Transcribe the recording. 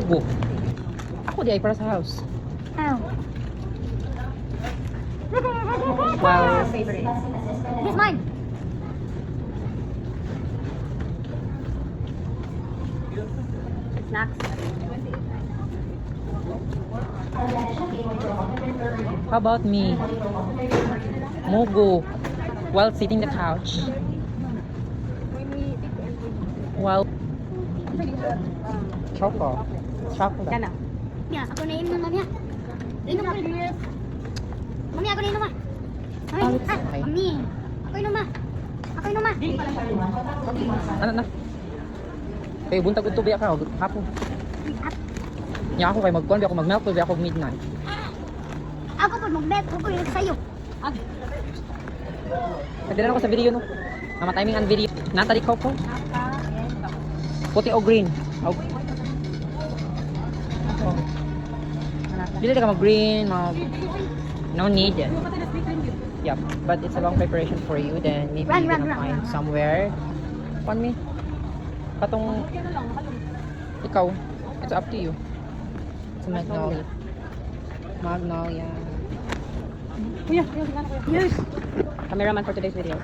Mugo. Ako di ay para sa house. Ow. Wow. Favorite. This mine. Snacks. How about me? Mugo. While sitting the couch. While Choco. Chocolate. Kana. Ya, ako na inom na niya. Inom ako. Mami, ako na inom ah. Mami, Oh, it's okay. Mami. Ako inom ah. Ako inom ah. Ano na? Kaya buntag ito biya ka. Hapon. Nya ako kay magkuhan. Biya ako mag-milk. Biya ako midnight. Ako po mag-bet. Ako po yung sa'yo. Nagdala ako sa video no. Nama timing ang video. Natarik ko po. Puti o green. Oh. Dili ka mag-green. No need. Yep. But it's a long preparation for you. Then maybe Run, you're run, gonna run, find run. somewhere. Fun me. Patong ikaw. It's up to you. It's a magnolia. Magnolia. Yes. Cameraman for today's video.